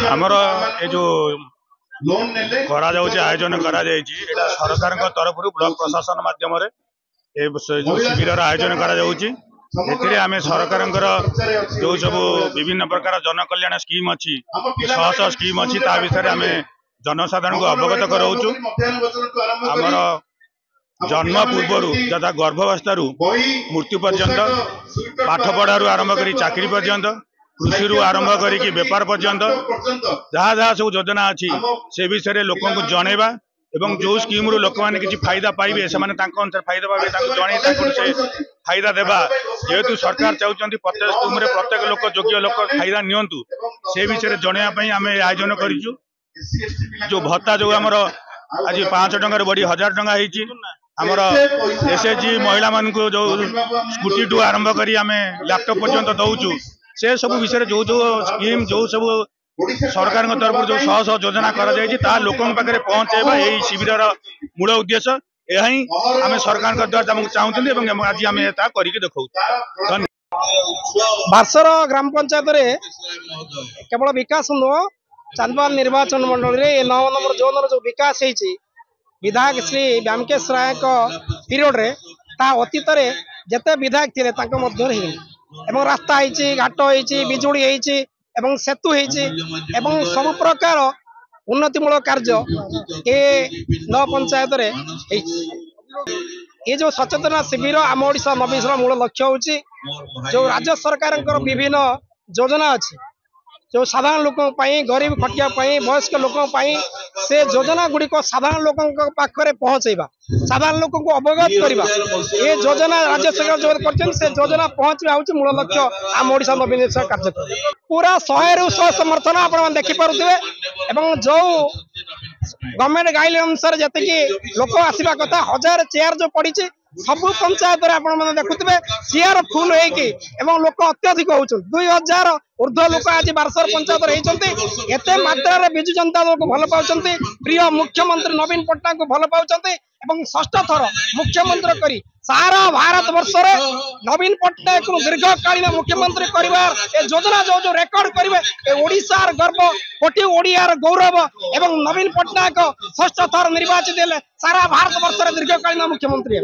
आमर ये जो आयोजन करा सरकार तरफ ब्लॉक प्रशासन माध्यम शिविर आयोजन करा आम सरकार जो सब विभिन्न प्रकार जनकल्याण स्कीम अच्छी शह स्कीम अच्छी विषय आम जनसाधारण को अवगत कराऊँ। आमर जन्म पूर्व तथा गर्भावस्था मृत्यु पर्यंत पाठ पढ़ारू आरंभ कर चाकरी पर्यंत कृषि आरंभ कर बेपार पर्यंत जहाँ जहाँ सब योजना अच्छी से विषय लोक जनइबा एवं जो स्कीम रु लोक मैंने किसी फायदा पाइबे से अनुसार फायदा पाइबे जन फायदा देवा जेहेतु सरकार चाहते प्रत्येक स्कीम प्रत्येक लोक योग्य लोक फायदा नियंतु से विषय जनवाई आम आयोजन करूँ। जो भत्ता जो आमर आज 500 टंकार बढ़ी 1000 टंका आमर एसएचजी महिला मान जो स्कूटी टू आरंभ कर आम लैपटॉप पर्यंत दौचु से सब विषय जो जो स्कीम जो सब सरकार तरफ जो शह शह योजना करा लोकों पाखे पहुंचेबा यही शिविर मूल उद्देश्य यही आम सरकार द्वारा चाहते आज आम करके देखा। बारसर ग्राम पंचायत केवल विकास नुह चांदबाल निर्वाचन मंडल में 9 नंबर जोन जो विकास होती विधायक श्री व्यामकेश राय पीरियड रे ता अतीत जिते विधायक थे रास्ता होती घाट होती बिजुड़ी होती सेतु होती सब प्रकार उन्नतिमूलक कार्य ये 9 पंचायत ये जो सचेतना शिविर आम ओडिशा नवीन मूल लक्ष्य होची जो राज्य सरकार विभिन्न योजना अच्छी जो साधारण लोकों गरीब खटिया वयस्क लोकों से योजना गुड़िक साधारण लोकों पाखे पहुँचेबा साधारण लोकों को अवगत करवा ये योजना राज्य सरकार जो कर योजना पहुँचवा हूँ मूल लक्ष्य आम ओडिशा नवीन कार्यक्रम पूरा 100 समर्थन आप देखिपे जो गवर्नमेंट गाइडलाइन अनुसार जी लोक आसवा कथा 1000 चेयर जो पड़ी सबु पंचायत देखुए चेयर फुल हो लोक अत्यधिक होती 2000 ऊर्ध लोक आज बारसर पंचायत होती एत मात्रा विजु जनता दल को भल पाँच प्रिय मुख्यमंत्री नवीन पट्टनायक को भल पाँच षष्ठ थर मुख्यमंत्री करी सारा भारत वर्ष नवीन पट्टनायक दीर्घकालीन मुख्यमंत्री करिवार योजना जो जो रेकर्ड करेंगे ओडिशार गर्व कोटी ओडियार गौरव एवं नवीन पट्टनायक षष्ठ थर निर्वाचित सारा भारत वर्ष दीर्घकालीन मुख्यमंत्री।